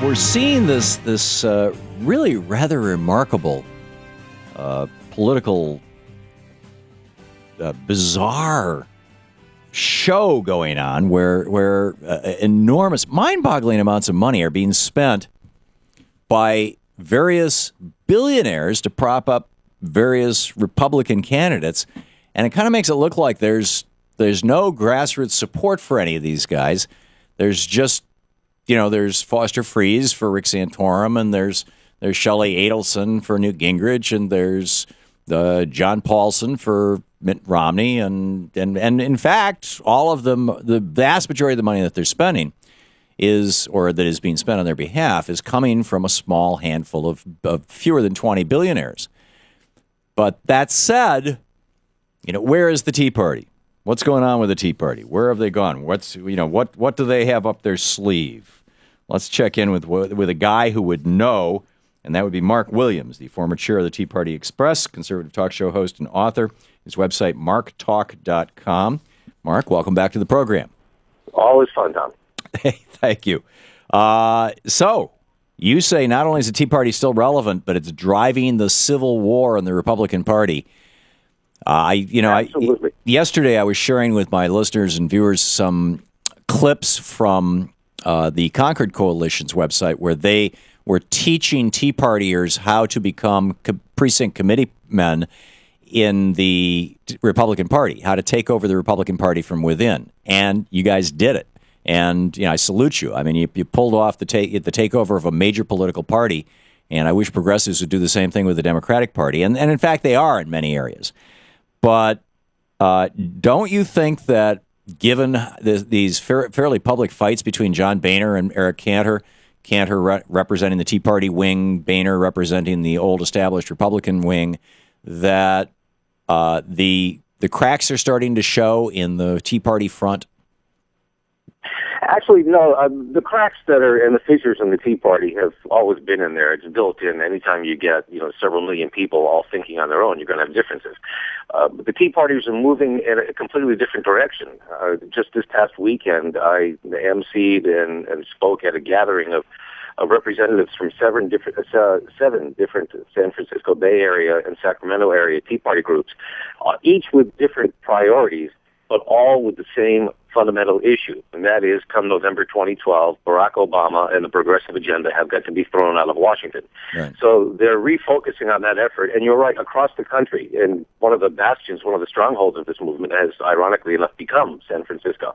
we're seeing this really rather remarkable political bizarre show going on where enormous, mind-boggling amounts of money are being spent by various billionaires to prop up various Republican candidates, and it kind of makes it look like there's no grassroots support for any of these guys. There's just, there's Foster Friess for Rick Santorum, and there's Shelley Adelson for Newt Gingrich, and there's John Paulson for Mitt Romney, and in fact, all of them, the vast majority of the money that they're spending that is being spent on their behalf is coming from a small handful of fewer than 20 billionaires. But that said, where is the Tea Party? What's going on with the Tea Party? Where have they gone? What do they have up their sleeve? Let's check in with a guy who would know, and that would be Mark Williams, the former chair of the Tea Party Express, conservative talk show host and author. His website, marktalk.com. Mark, welcome back to the program. Always fun, Tom. Hey, thank you. So, you say not only is the Tea Party still relevant, but it's driving the civil war in the Republican Party. Absolutely. Yesterday I was sharing with my listeners and viewers some clips from the Concord Coalition's website where they were teaching Tea Partiers how to become precinct committee men in the Republican Party, how to take over the Republican Party from within. And you guys did it. And I salute you. I mean, you pulled off the takeover of a major political party, and I wish progressives would do the same thing with the Democratic Party. And in fact, they are in many areas. But don't you think that given these fairly public fights between John Boehner and Eric Cantor representing the Tea Party wing, Boehner representing the old established Republican wing, that the cracks are starting to show in the Tea Party front? Actually, no. The cracks that are and the fissures in the Tea Party have always been in there. It's built in. Anytime you get several million people all thinking on their own, you're going to have differences. But the Tea Partiers are moving in a completely different direction. Just this past weekend, I emceed and spoke at a gathering of representatives from seven different San Francisco Bay Area and Sacramento area Tea Party groups, each with different priorities, but all with the same fundamental issue, and that is, come November 2012, Barack Obama and the progressive agenda have got to be thrown out of Washington. Right. So they're refocusing on that effort, and you're right, across the country, and one of the bastions, one of the strongholds of this movement has, ironically enough, become San Francisco.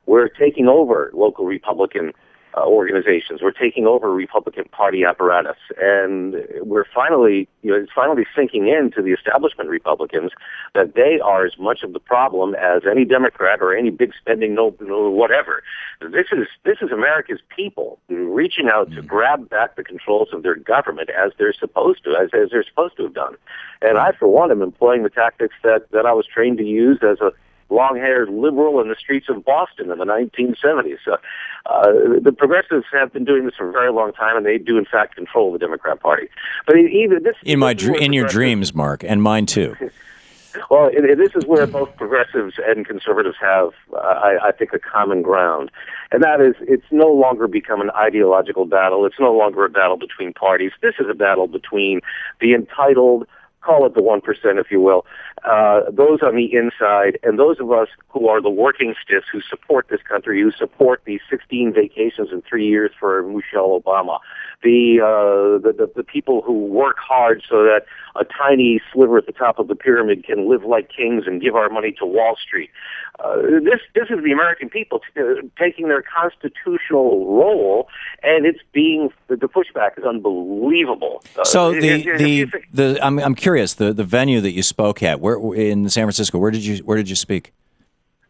We're taking over local Republican organizations. We're taking over Republican Party apparatus, and we're finally, it's finally sinking into the establishment Republicans that they are as much of the problem as any Democrat or any big spending, no whatever. This is America's people reaching out to grab back the controls of their government as they're supposed to, as they're supposed to have done. And I, for one, am employing the tactics that I was trained to use as a long-haired liberal in the streets of Boston in the 1970s. The progressives have been doing this for a very long time, and they do, in fact, control the Democrat Party. But even this in your dreams, Mark, and mine too. Well, this is where both progressives and conservatives have, I think, a common ground. And that is, it's no longer become an ideological battle. It's no longer a battle between parties. This is a battle between the entitled, call it the 1%, if you will, those on the inside, and those of us who are the working stiffs who support this country, who support the 16 vacations in 3 years for Michelle Obama, the people who work hard so that a tiny sliver at the top of the pyramid can live like kings and give our money to Wall Street. This is the American people taking their constitutional role, and it's being the pushback is unbelievable. So I'm curious, the venue that you spoke at, where in San Francisco, where did you speak?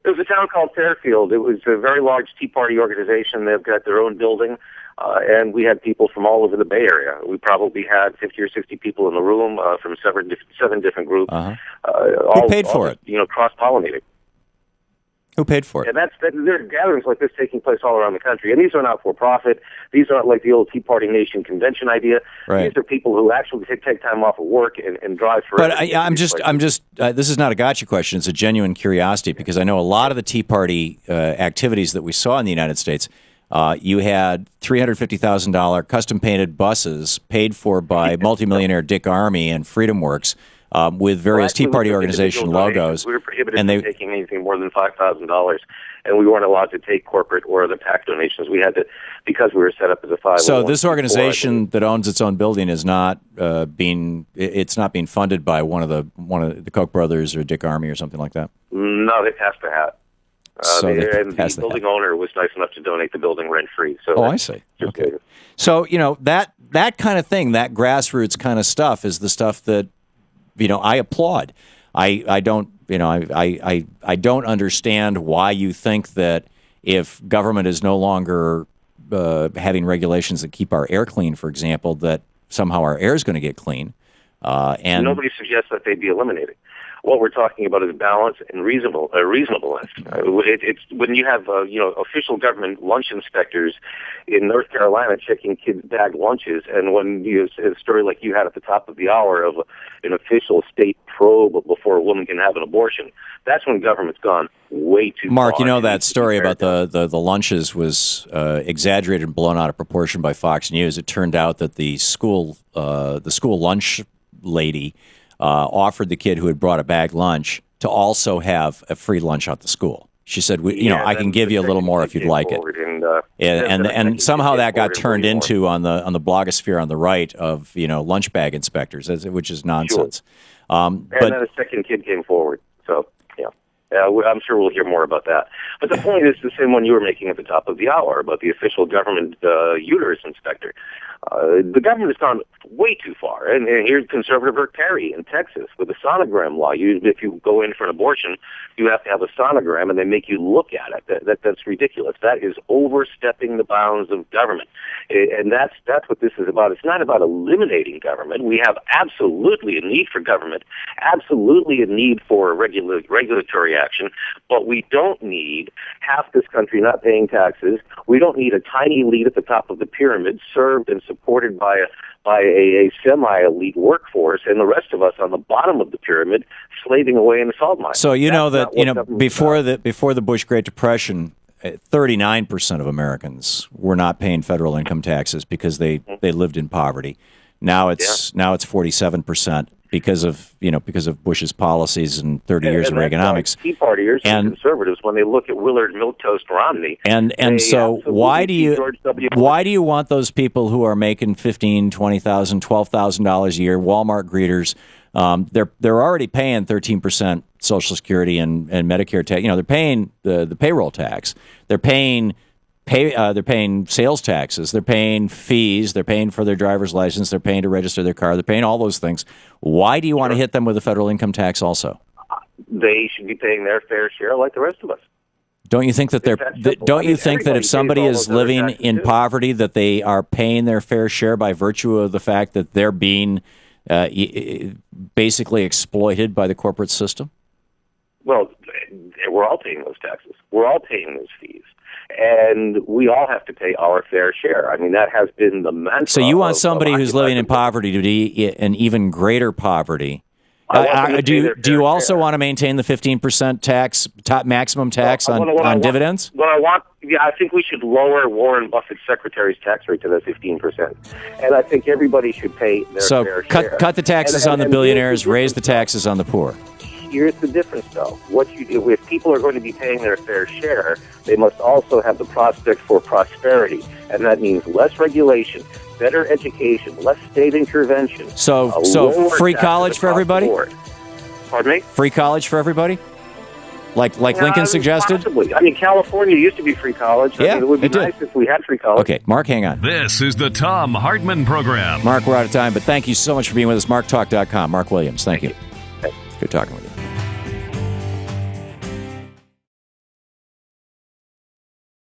It was a town called Fairfield. It was a very large Tea Party organization. They've got their own building, and we had people from all over the Bay Area. We probably had 50 or 60 people in the room from seven different groups. Who paid for it? Cross-pollinating. Who paid for it? And there are gatherings like this taking place all around the country. And these are not for profit. These aren't like the old Tea Party Nation convention idea. Right. These are people who actually take time off of work and drive for. But I'm just. This is not a gotcha question. It's a genuine curiosity because I know a lot of the Tea Party activities that we saw in the United States You had $350,000 custom-painted buses paid for by multimillionaire Dick Armey and Freedom Works with various Tea Party organization logos. We were prohibited from taking anything more than $5,000, and we weren't allowed to take corporate or the PAC donations. We had to, because we were set up as a 501c4. So this organization that owns its own building is not being funded by one of the Koch brothers or Dick Armey or something like that? No, they passed the hat. The building owner was nice enough to donate the building rent-free. So I see. Okay. So, that kind of thing, that grassroots kind of stuff is the stuff that, I applaud. I don't understand why you think that if government is no longer having regulations that keep our air clean, for example, that somehow our air is going to get clean. And nobody suggests that they be eliminated. What we're talking about is balance and reasonableness. It's when you have official government lunch inspectors in North Carolina checking kids' bag lunches, and when you have a story like you had at the top of the hour of an official state probe before a woman can have an abortion, that's when government's gone way too far. Mark, that story about the lunches was exaggerated and blown out of proportion by Fox News. It turned out that the school lunch lady offered the kid who had brought a bag lunch to also have a free lunch at the school. She said, I can give you a little more if you'd like it. And somehow that got turned into on the blogosphere on the right of lunch bag inspectors, which is nonsense. Sure. And then a second kid came forward. So I'm sure we'll hear more about that. But the point is the same one you were making at the top of the hour about the official government uterus inspector. The government has gone way too far. And here's conservative Rick Perry in Texas with the sonogram law. If you go in for an abortion, you have to have a sonogram, and they make you look at it. That's ridiculous. That is overstepping the bounds of government. And that's what this is about. It's not about eliminating government. We have absolutely a need for government, absolutely a need for regulatory action, but we don't need half this country not paying taxes. We don't need a tiny elite at the top of the pyramid served and supported by a semi-elite workforce, and the rest of us on the bottom of the pyramid slaving away in the salt mines. So before the Bush Great Depression, 39% of Americans were not paying federal income taxes because they lived in poverty. Now it's 47%. Because of Bush's policies and 30 years of Reaganomics. Tea Partiers and conservatives, when they look at Willard Milquetoast Romney, and so why do you want those people who are making $15,000, $20,000, $12,000 a year, Walmart greeters? They're already paying 13% Social Security and Medicare tax. They're paying the payroll tax. They're paying sales taxes. They're paying fees. They're paying for their driver's license. They're paying to register their car. They're paying all those things. Why do you want to hit them with a federal income tax also? They should be paying their fair share like the rest of us. Don't you think that that if somebody is living in poverty, that they are paying their fair share by virtue of the fact that they're being basically exploited by the corporate system? Well, we're all paying those taxes. We're all paying those fees. And we all have to pay our fair share. I mean, that has been the mantra. So you want somebody who's living in poverty to be in even greater poverty. Do you also want to maintain the 15% maximum tax on dividends? I think we should lower Warren Buffett's secretary's tax rate to the 15%. And I think everybody should pay their fair share. So cut the taxes on the billionaires, raise the taxes on the poor. Here's the difference, though. What you do, if people are going to be paying their fair share, they must also have the prospect for prosperity. And that means less regulation, better education, less state intervention. So free college for everybody? Pardon me? Free college for everybody? Like Lincoln suggested? Possibly. I mean, California used to be free college. Yeah, it would be nice if we had free college. Okay, Mark, hang on. This is the Thom Hartmann Program. Mark, we're out of time, but thank you so much for being with us. MarkTalk.com. Mark Williams, thank you. Good talking with you.